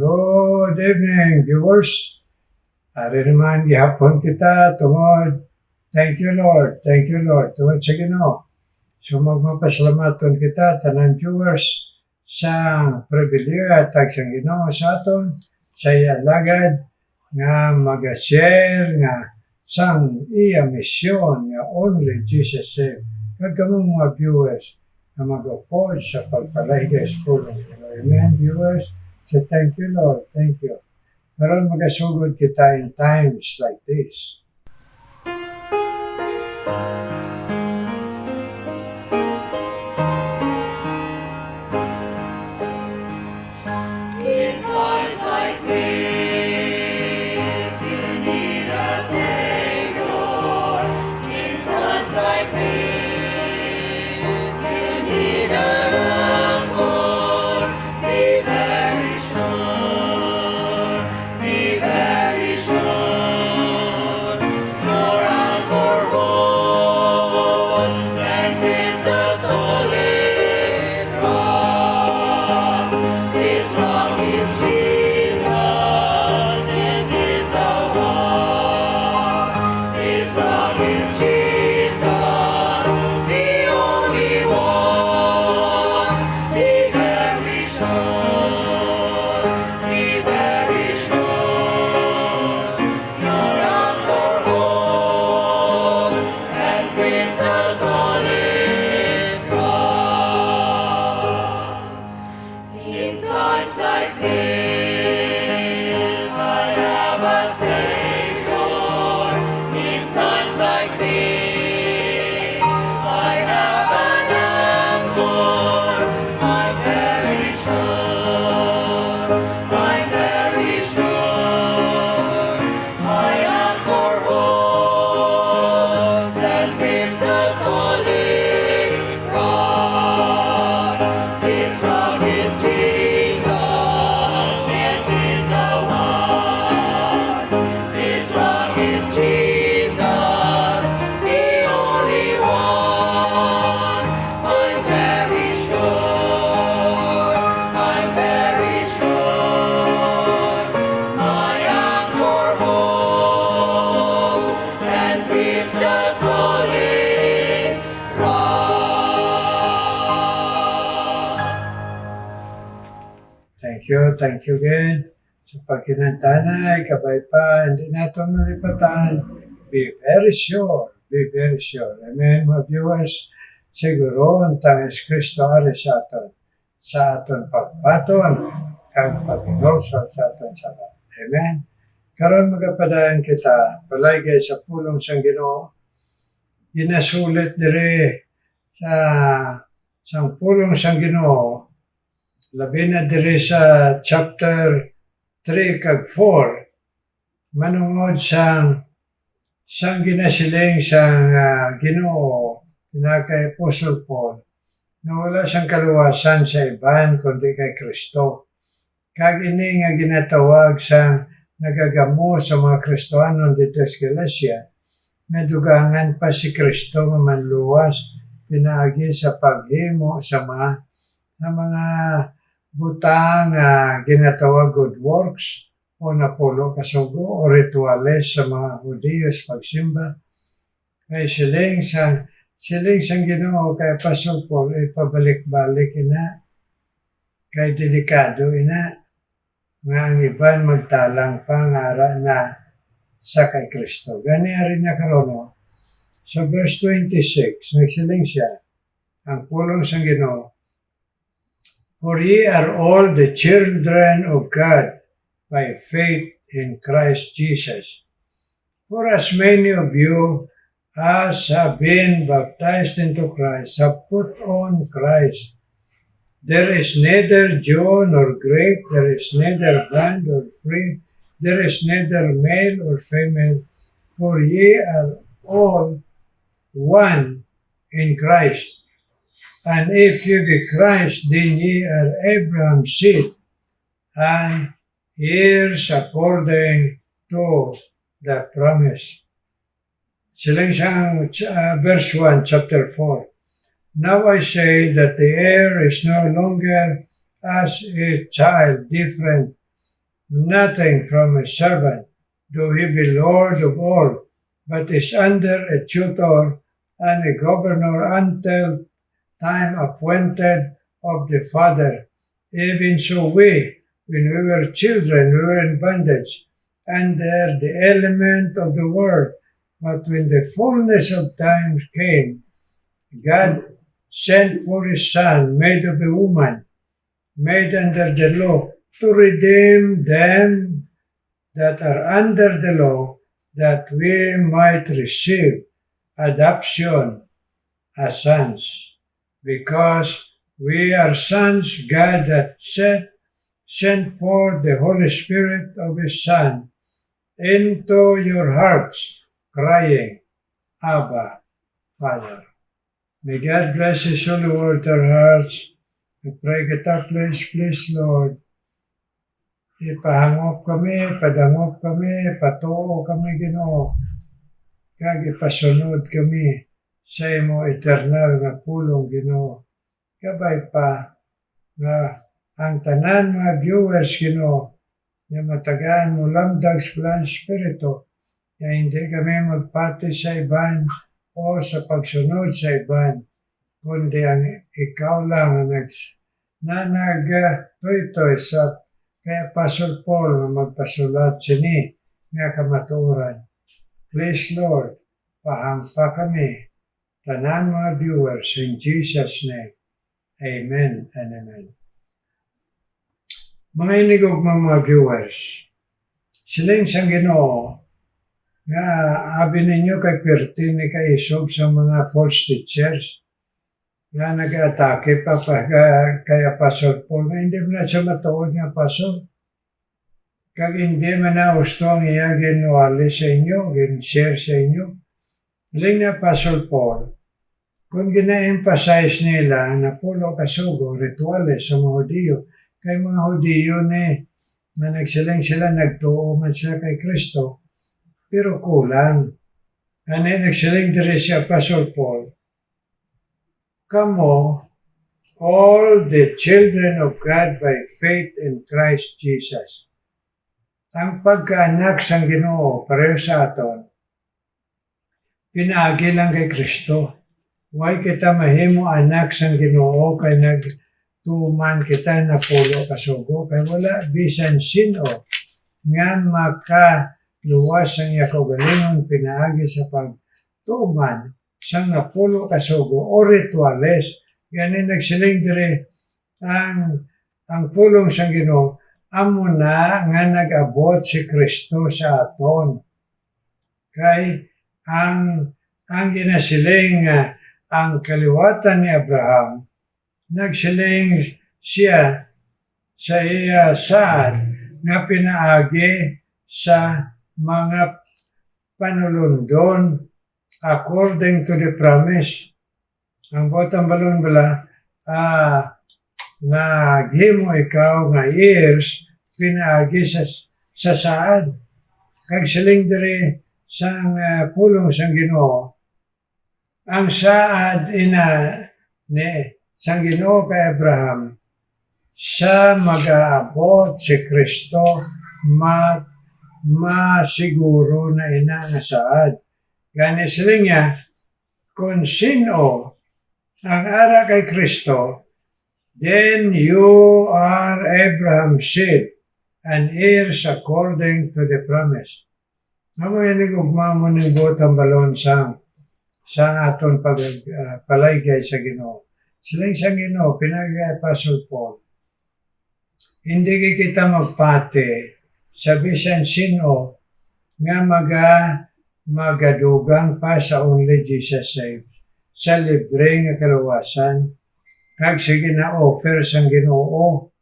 Good evening, viewers. Ari naman gihapon kita tungod. Thank you, Lord. Thank you, Lord. Tungod sa Ginoo. So magmapasalamaton kita tanan viewers sa pribilehyo at tagsang Ginoo sa aton sa alagad nga mag-share nga sang iya misyon nga only Jesus saved. Kagkamong mga viewers na mag-upod sa pagpalahigay sa pulong. Amen, viewers. So thank you, Lord. Thank you. Karon magasugod kita in times like this. In times like this, you need a Savior. In times like this, you need a anchor. Be very sure, be very sure. Your anchor holds and is the solid rock. This rock is Jesus. This is the one. This rock is Jesus, the only one. Be very sure. Be very sure. Your anchor holds and brings a solid rock. In times like this, I have a Savior. In times like this, I have an anchor. I'm very sure. I'm very sure. My anchor holds and grips a solid rock. This rock is Jesus. This is the one. This rock is Jesus, the only one. I'm very sure. I'm very sure. My anchor holds and grips a solid rock. Thank you, God. Sa pagkinantanay, kabay pa, hindi nato malipatan. Be very sure. Amen, mga viewers. Siguro, ang tangis Kristo ari sa aton pagbaton, kag pag-inulsol sa aton sabat. Amen. Karon magapadayon kita, palagay sa pulong sang Ginoo, ginasulit dire sa pulong sang Ginoo, labi na dire sa chapter 3 kag 4, manungod sang ginasiling sang Ginoo kay Apostle Paul na wala siyang kaluwasan sa iban kundi kay Kristo. Kag ini nga ginatawag sang nagagamo sa mga Kristohanon dito sa Galacia, na dugangan pa si Kristo nga manluwas pinaagi sa paghimo sa mga butang ginatawag good works o napulo kasugo o rituales sa mga Hudiyos pagsimba. Kay siling sang Ginoo kay Apostle Paul ipabalik-balik ina kay delikado ina nga ang iban magtalang pangara na sa kay Kristo. Gani rin na karono. So verse 26, nagsiling siya, ang pulong sang Ginoo, for ye are all the children of God by faith in Christ Jesus. For as many of you as have been baptized into Christ have put on Christ. There is neither Jew nor Greek, there is neither bond nor free, there is neither male or female, for ye are all one in Christ. And if you be Christ, then ye are Abraham's seed, and heirs according to the promise. Silang siyang verse 1, chapter 4. Now I say that the heir is no longer as a child different nothing from a servant, though he be Lord of all, but is under a tutor and a governor until time appointed of the Father. Even so we, when we were children, we were in bondage, under the element of the world. But when the fullness of times came, God sent for his Son, made of a woman, made under the law, to redeem them that are under the law, that we might receive adoption as sons. Because we are sons, God that sent forth the Holy Spirit of his Son into your hearts, crying, Abba, Father. May God bless his holy word to our hearts. I pray kita, please, Lord, ipahangop kami, padangop kami, patuo kami, Ginoo. Kag ipasunod kami sa imo eternal nga pulong, Ginoo. Kabay pa nga ang tanan mga viewers, Ginoo, nga matagaan mo lamdag sa Plan Spirito, na hindi kami magpati sa iban o sa pagsunod sa iban, kundi ang ikaw lang na nagtoy-toy sa kay Apostle Paul na magpasulat sini nga kamatuoran. Please, Lord, pahampa kami, tanan mga viewers, in Jesus' name. Amen and amen. Mga inigog mga viewers, siling sang Ginoo nga abi ninyo kay pertini kay isog sa mga false teachers nga nag-atake pa kay Apostle Paul na hindi mo na siya matuod nga Apostle. Kag hindi man na gusto ang iya ginuali sa inyo, gin-share sa inyo. Hiling na Apostle Paul, kung gina-emphasize nila na pulo kasugo, rituales sa mga Hudiyo, kay mga Hudiyo na nagsiling sila, nagtuo man sila kay Kristo, pero kulang. Ano nagsiling diri si Apostle Paul, kamo, all the children of God by faith in Christ Jesus. Ang pagkaanak sang Ginoo pareho sa aton, pinaagi lang kay Kristo. Huwag kita mahimo anak sang Ginoo kay nagtuman kita na pulo kasugo, kay wala bisan sino nga makaluwas ang iya kaugalingon pinaagi sa pagtuman sang napulo kasugo o rituales. Ganin nagsiling dire ang pulong sang Ginoo amo na nga nag-abot si Kristo sa aton. Kay ang ginasiling ang kaliwatan ni Abraham, nagsiling siya sa iya saad nga pinaagi sa mga panulundon according to the promise. Ang bottom balon bala, naghimo ikaw nga years, pinaagi sa saad. Kag siling diri sang pulong sang Ginoo, ang saad sang Ginoo kay Abraham, sa mag-aabot si Kristo, masiguro na ina nga saad. Gani siling niya, kung sino ang ara kay Kristo, then you are Abraham's seed and heirs according to the promise. Mamoyanig ugma mo ng botang balon sang aton palaygay sa Ginoo. Siling sa Ginoo, pinagay Apostle Paul, hindi kita magpate sa bisan sino nga magadugang pa sa only Jesus saves, sa libre nga kaluwasan, kag sige na offer sang Ginoo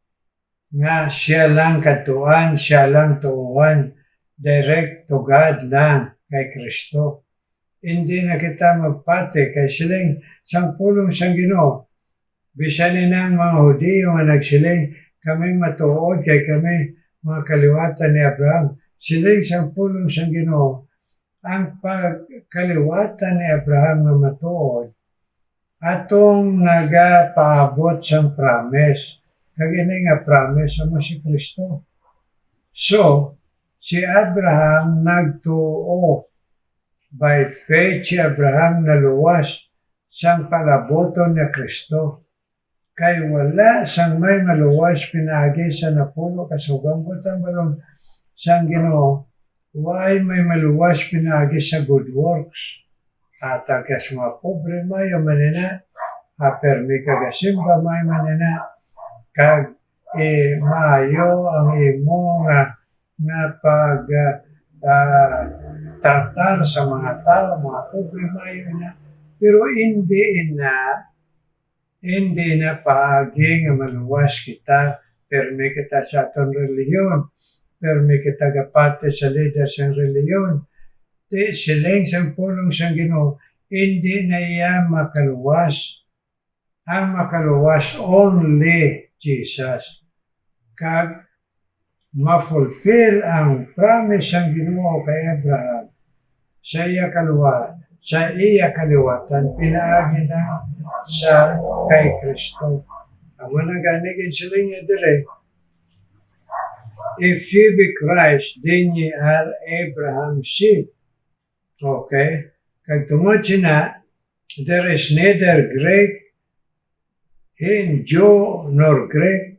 nga siya lang katuan, siya lang tuuhan, direct to God lang kay Kristo. Hindi na kita magpate kay siling sang pulong sang Ginoo. Bisan na ang mga Hudiyo nga nagsiling, kami matuod kay kami mga kaliwatan ni Abraham. Siling sang pulong sang Ginoo, ang pagkaliwatan ni Abraham nga matuod, atong nagapaabot sang promise. Kagini nga promise mo si Kristo. So, si Abraham nagtuo. By faith, si Abraham naluwas sang palaboton ni Kristo. Kay wala sang may maluwas pinagi sa napulo kasugang butang balon sang Ginoo, why may maluwas pinagi sa good works. At agas mga pobre mayo manina, permi kagasimba may manina, kag maayo ang imo nga pag tratar sa mga tao, mga pobre mayo na. Pero hindi na paagi nga maluwas kita, permi kita sa atong reliyon, permi kita gapate sa leader sa reliyon. Di siling sang pulong sang Ginoo, hindi na iya makaluwas. Ang makaluwas only Jesus. Kag ma-fulfill ang promise sang Ginoo kay Abraham sa iya kaliwatan pinaagi na sa kay Kristo. Amo na ganigin sila niya dire. If ye be Christ, then ye are Abraham's seed. Okay? Kag tungod sina, there is neither Greek, Jew, nor Greek,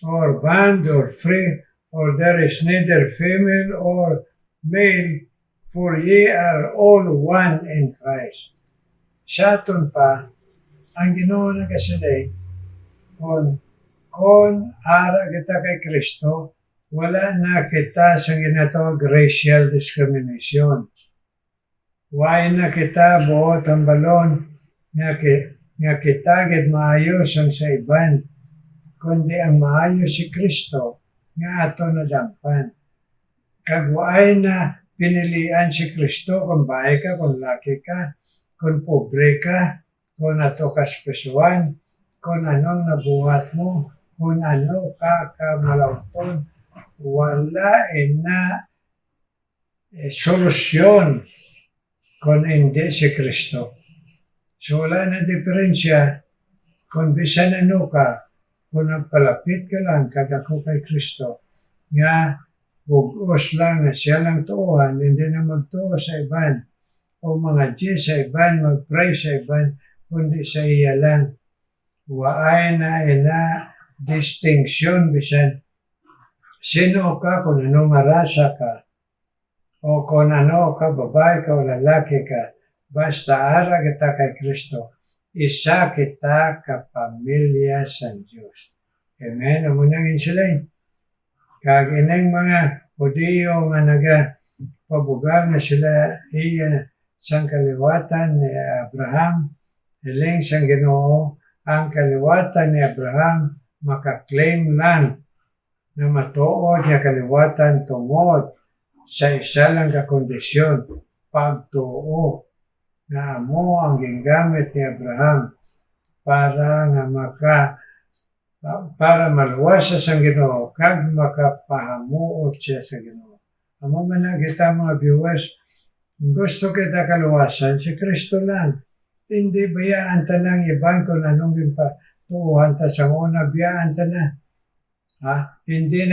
or bond, or free, or there is neither female or male, for ye are all one in Christ. Sa aton pa, ang Ginoo nagasilay, kung ara kita kay Kristo, wala na kita sa ginatawag racial discrimination. Why na kita buot ang balon nga kita gid maayos ang sa iban, kundi ang maayos si Kristo nga ato nadampan. Kag waay na pinilian si Kristo kung bahay ka, kung laki ka, kung pobre ka, kung ato kaspesuan, kung anong nabuhat mo, kung ano ka kamalauton, wala na solusyon kung hindi si Kristo. So wala na diferensya kung bisan ano ka, kung nagpalapit ka lang kagako kay Kristo, nga bugos lang na siya lang tuuhan, hindi na magtuo sa iban, o mga G sa iban, mag-pray sa iban, kundi sa iya lang. Waay na ina distinction bisan sino ka, kung ano marasa ka, o kung ano ka, babae ka o lalaki ka, basta ara kita kay Kristo, isa kita kapamilya sa Diyos. Amen? Amo nang insulay. Kag inang mga Hudiyo nga pabugal na sila iya sang kaliwatan ni Abraham, hiling sang Ginoo, ang kaliwatan ni Abraham makaklaim lang na matuod niya kaliwatan tungod sa isa lang kakondisyon, pagtuo na amo ang gingamit ni Abraham para maluwas siya sa Ginoo kag makapahamuot siya sa Ginoo. Amo man na kita mga viewers, gusto kita kaluwasan, si Kristo lang. Hindi bayaan ta ng iban kung anong tuuhan ta sa una, biyaan ta na. Hindi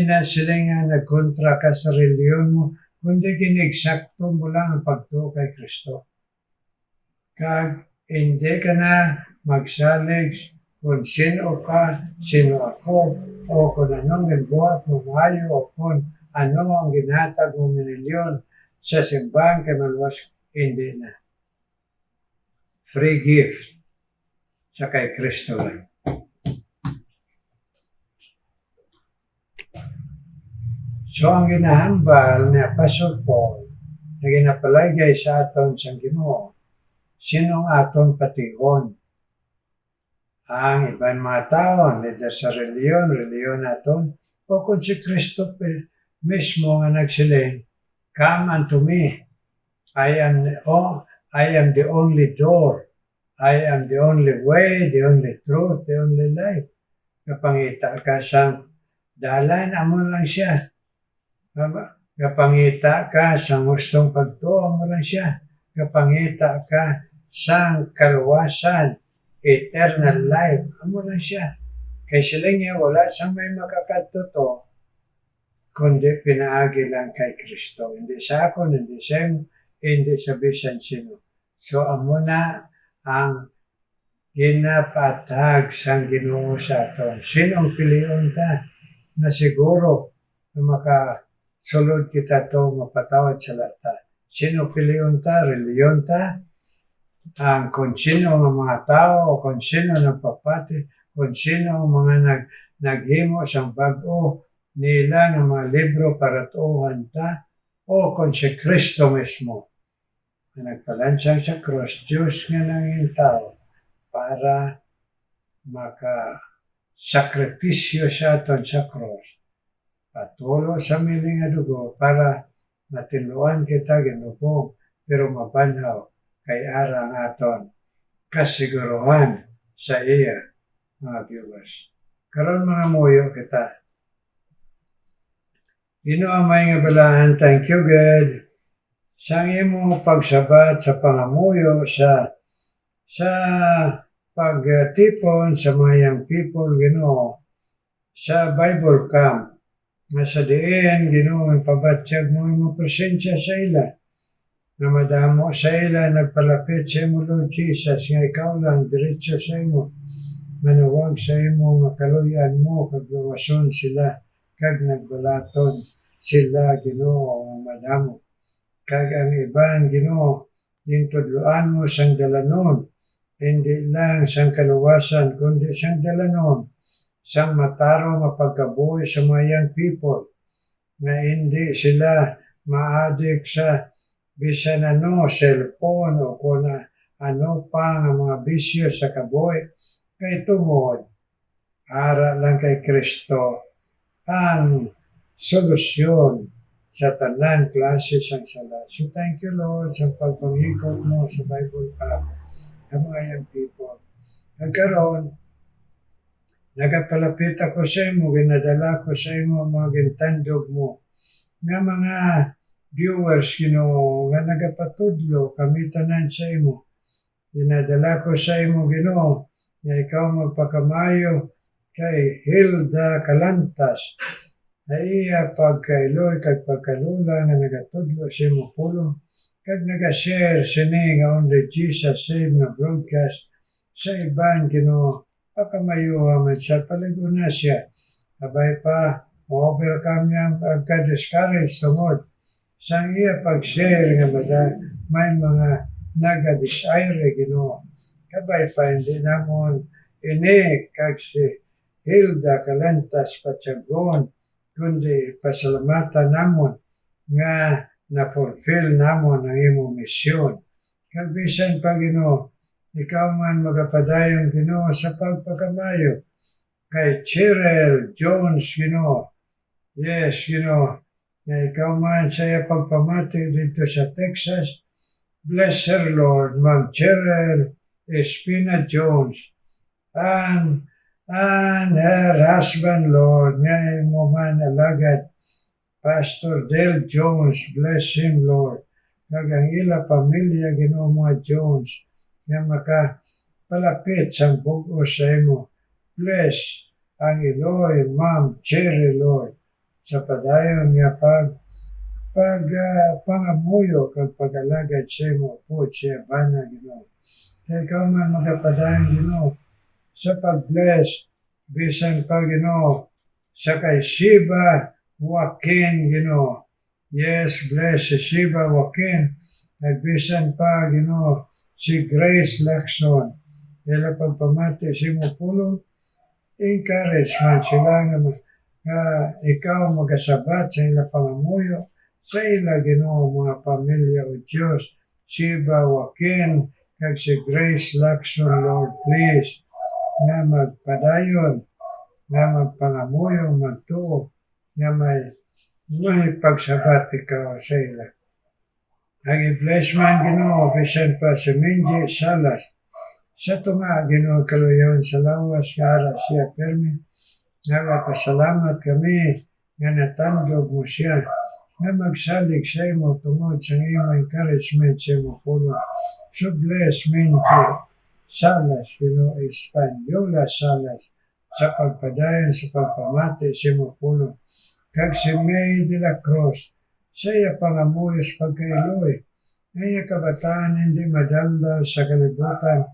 na sila nga nagkontra ka sa reliyon mo, kundi gineksakto mo lang ang pagtuo kay Kristo. Kag hindi ka na magsalig kung sino ka, sino ako, o kung anong ginbuhat mo mayo, o kung ano ang ginatag mo minilyon sa simbahan kay maluwas, hindi na. Free gift sa kay Kristo lang. So ang ginahambal ni Apostle Paul na ginapalagay sa aton sa Ginoo, sinong aton patihon? Ang ibang mga tao, leader sa reliyon aton, o kung si Kristo mismo nga nagsiling, come unto me, I am the only door, I am the only way, the only truth, the only life. Kapangita ka sa dalan, amon lang siya. Kapangita ka sa gustong pagtuo mo lang siya. Kapangita ka sa kaluwasan, eternal life, amo lang siya. Kay sila niya, wala siyang may makakatuto kundi pinaagi lang kay Kristo. Hindi sa ako, hindi sa imo, hindi sa bisan sino. So amo na ang ginapatag sang Ginoo sa aton. Sinong pilion ta na siguro na makasulod kita to mapatawad sa lata? Sino pilion ta? Reliyon ta? Ang kung sino ang mga tao, kung sino nagpapati, kung sino ang mga naghimo sa bag-o nila ng mga libro para tuuhan ta, o kung si Kristo mismo na nagpalansang sa cross, Diyos nga nanging tao, para makasakripisyo sa aton sa cross. Patulo sa miling nga dugo para matinuan kita ginubong, pero mabanhaw kay ara ang aton kasiguruhan sa iya, mga viewers. Karon mga muyo kita. Ginoo may nga balahan, thank you God. Sang imo pagsabat sa pangamuyo sa pagtipon sa mga young people, Ginoo, sa Bible camp, nga sa diin, Ginoo, pabatyag mo imo presensya sa ila, na madamo sa ila, nagpalapit sa imo, Lord Jesus, nga ikaw lang, diretso sa imo, manuwag sa imo, makaluyan mo, kaglawason sila, kag nagbalaton sila, Ginoo, ang madamo. Kag ang iban, Ginoo, yung tudloan mo sang dalanon, hindi lang sang kaluwasan, kundi sang dalanon, sang mataro mapagkabuhi sa mga young people, na hindi sila maadik sa bisan ano, cellphone o kung ano pa ng mga bisyo sa kabuhi, kay tungod, ara lang kay Kristo ang solusyon sa tanan klase sang sala. So thank you Lord sa pagpangikot mo sa Bible camp ng mga young people. Nagkaroon, nagapalapit ako sa imo, ginadala ko sa imo ang mga gintandog mo. Nga mga viewers, Ginoo, nga nagapatudlo, kami tanan sa imo. Ginadala ko sa imo, Ginoo, nga ikaw magpakamayo kay Hilda Calantas, na iya pagkailoy kag pagkalula nga nagatudlo sa imo pulong, kag nagashare sini nga Only Jesus Save nga broadcast sa iban, Ginoo, pagkamayo man sa paliguna siya. Abay pa, ma-overcome niya ang pagka-discourage tungod sang iya pag-share nga may mga naga-desire, Ginoo. Kabay pa, hindi namon ini kag si Hilda Calantas patsagon, kundi pasalamatan namon nga na-fulfill namon ang imong misyon. Kag bisan pa, Ginoo, ikaw man magapadayon, Ginoo, sa pagpakamayo kay Cheryl Jones, Ginoo. Yes, Ginoo, na ikaw man sa pagpamati dito sa Texas. Bless her, Lord, Ma'am Cheryl Espina Jones, and her husband, Lord, nga mo man alagad, Pastor Del Jones, bless him, Lord. Kag ang ila pamilya, Ginoo, mga Jones, nga makapalapit sa bugos sa imo. Bless ang Iloy, Ma'am Cherry, Lord, sa padayon nga pangamuyo kag pag-alagad sa imo po siya bana, Ginoo. Kaya ikaw man magapadayon, Ginoo, sa pag-bless, bisan pa, Ginoo, sa kay Shiba Joaquin, Ginoo. Yes, bless si Shiba Joaquin. At bisan pa, Ginoo, si Grace Lacson. Ila pagpamati si mo pulong, encourage man sila nga ikaw magasabat sa ila pangamuyo, sa ila, Ginoo, mga pamilya o Diyos. Shiba Joaquin, kag si Grace Lacson, Lord, please, nga magpadayon, nga magpangamuyo, magtuo, nga may pagsabat ikaw sa ila. Ang i-bless man, Ginoo, bisan pa si Minji Salas, sa tunga, Ginoo, kaluyon sa lawas, nga ara siya permi, nga mapasalamat kami, nga natandog mo siya, nga magsalig sa imo tungod sa imo encouragement sa imo pulo. So bless Minji Salas, Ginoo, Espanyola Salas, sa pagpadayon, sa pagpamati sa imo pulo. kag si May de la Cruz, saya pangamuyos pagkailoy, ngaya kabataan hindi madaldal sa kalibutan,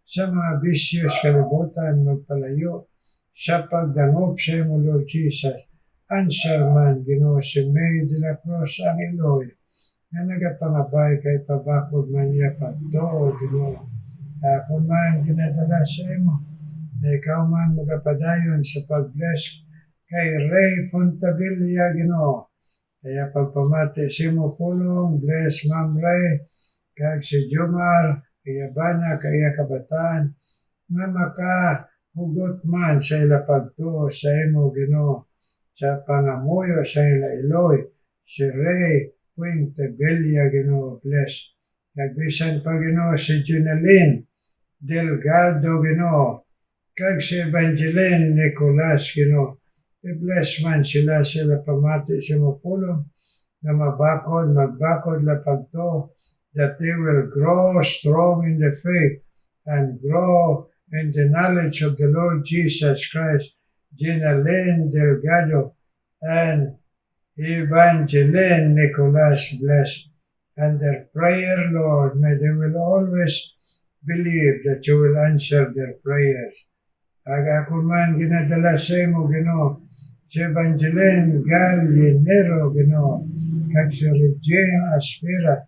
sa mga bisyos kalibutan magpalayo, sa pagdangop sa imo Lord Jesus. Answer man, Ginoo, si May de la Cruz ang iloy, na nagapangabay kay pabakod man niya pagdo, Ginoo. Kung man ginadala sa imo, na ikaw man magapadayon sa pag-bless kay Ray Fontavilla, Ginoo. Kaya pagpamati si mo pulong, bless Ma'am Ray, kag si Jomar, kaya bana, kaya kabataan, nga makahugot man sa ila pagtuo sa imo, Ginoo, sa pangamuyo sa ila iloy, si Ray Fontavilla, Ginoo, bless. Nagbisan pa, Ginoo, si Junaline Delgado, Ginoo, kag si Evangeline Nicolas, Ginoo. I-bless man sila pamati sa mapulong na magbakod na pagto, that they will grow strong in the faith and grow in the knowledge of the Lord Jesus Christ. Junaline Delgado and Evangeline Nicolas, bless. And their prayer, Lord, may they will always believe that you will answer their prayers. Ako man ginadala sa imo, Ginoo, si Evangeline Gallinero, Ginoo, kag si Regine Aspira,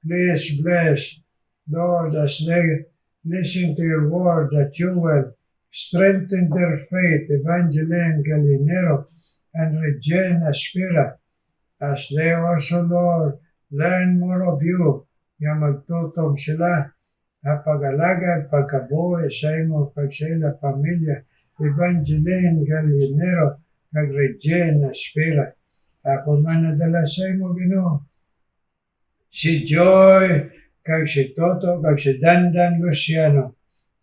please bless, Lord, as they listen to your word, that you will strengthen their faith, Evangeline Gallinero and Regine Aspira, as they also, Lord, learn more of you, nga magtutob sila, pag-alagad, pagkabuhi sa imo, kag sa ila pamilya, Evangeline Gallinero, kag Regine Aspira. Ako man nadala sa imo, Ginoo, si Joy, kag si Toto, kag si Dandan Luciano,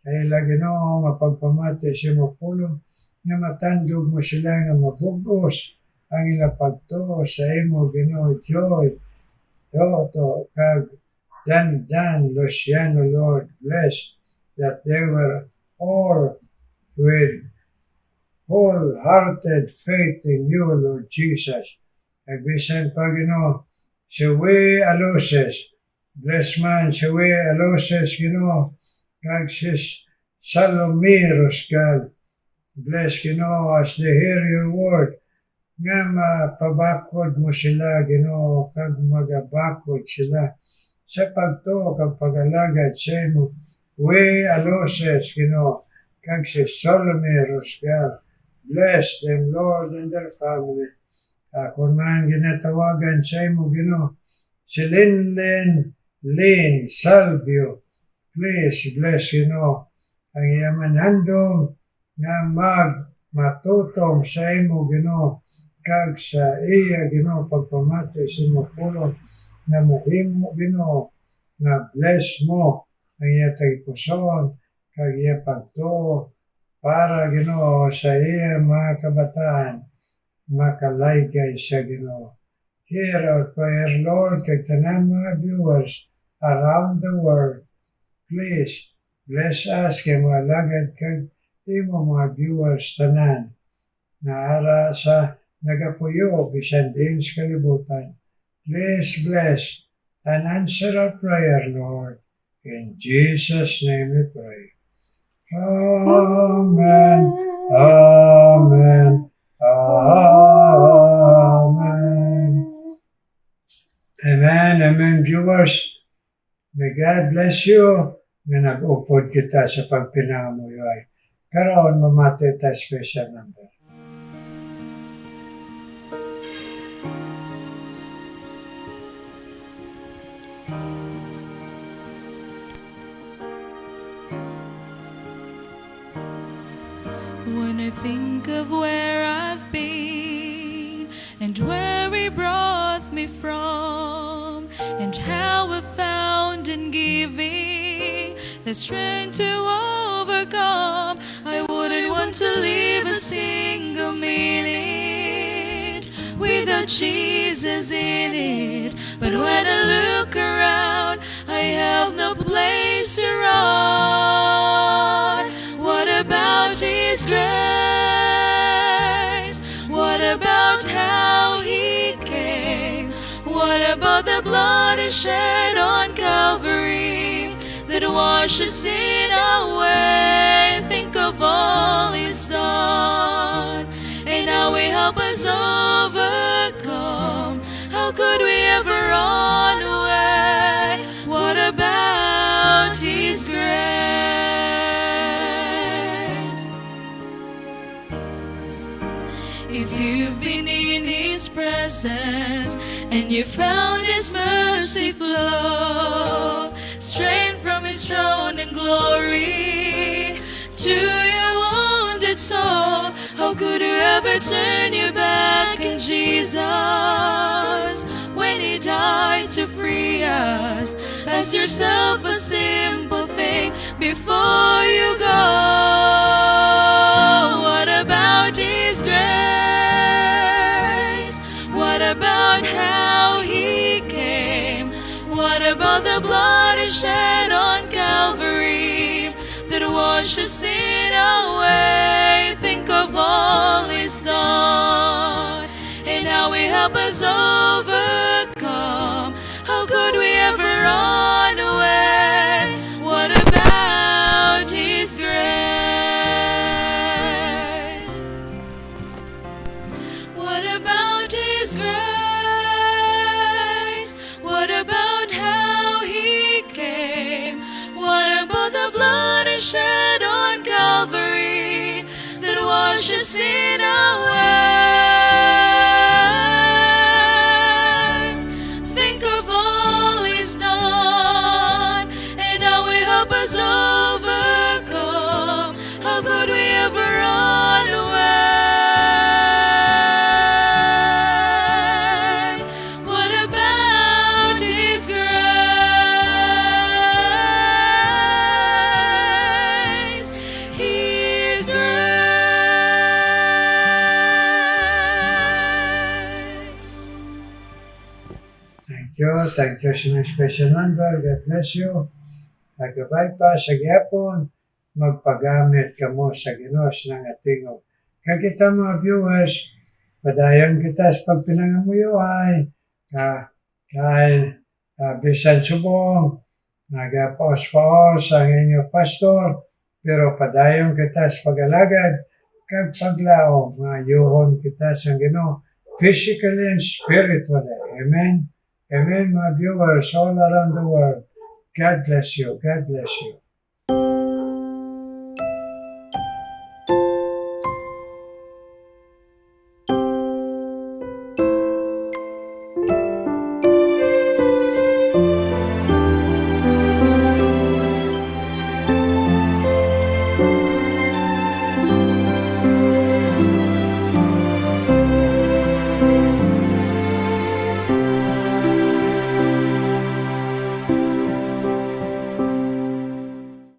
ay ila, Ginoo, mapagpamati sa imo pulong, nga matandog mo sila nga mabugos, ang ila pagtuo sa imo, Ginoo, Joy, Toto, kag Dan Luciano, Lord, bless, that they were all with wholehearted faith in you, Lord Jesus. Nagbisan pa, Ginoo, si Wee Aloses, bless man si Wee Aloses, Ginoo, kag si Salome Roscal, bless, Ginoo, as they hear your word, nga mapabakod mo sila, Ginoo, kag magabakod sila sa pagtuo kag pag-alagad sa imo. Wee Aloses, Ginoo, kag si Salome Roscal, bless them, Lord, and their family. Kung man ginatawagan sa imo, Ginoo, si Lynn Salvio, please bless, Ginoo, ang iyaman handom nga matutong sa imo, Ginoo, kag sa iya, Ginoo, pagpamati sa imo pulong, na mahimo, Ginoo, na bless mo ang iya tagipuson, kag iya pagtuo, para, Ginoo, sa iya mga kabataan, makalaygay siya, Ginoo. Hear our prayer, Lord, kag tanan mga viewers around the world. Please, bless us kay mga lagad kag imo mga viewers tanan, na ara sa nagapuyo, bisan din sa kalibutan. Please bless and answer our prayer, Lord. In Jesus' name we pray. Amen. Amen. Amen. Amen. Amen, viewers. May God bless you na nag-upod kita sa pagpinangamuyoy. Karoon, mamati tayo special number. When I think of where I've been and where He brought me from, and how I found in giving the strength to overcome, I wouldn't want to live a single minute without Jesus in it. But when I look around, I have no place to run. What about His grace? What about how What about the blood He shed on Calvary that washes sin away? Think of all He's done, and how He help us overcome. How could we ever run away? What about His grace? If you've been in His presence and you found His mercy flow straight from His throne in glory to your wounded soul, how could you ever turn your back on Jesus when He died to free us? Ask yourself a simple thing before you go. What about His grace? What about how He came? What about the blood He shed on Calvary that washes sin away? Think of all He's done, and how He help us overcome. How could we ever run away? What about His grace? What about His grace? What about how He came? What about the blood He shed on Calvary that washes sin away? Think of all He's done, and how He help us overcome. How could we ever run away? What about His grace? His grace. Thank you sa mga special number. God bless you. Nagabay pa sa gyapon, magpagamit kamo sa Ginos ng atingog. Kagita mga viewers, padayon kita sa pagpinangamuyuhay, bisan subong, nagapaos-paos ang inyong pastor, pero padayon kita sa pag-alagad, kag paglaom, mga yuhon kita sa Ginoo, physically and spiritually. Amen? Amen, mga viewers all around the world. God bless you. God bless you.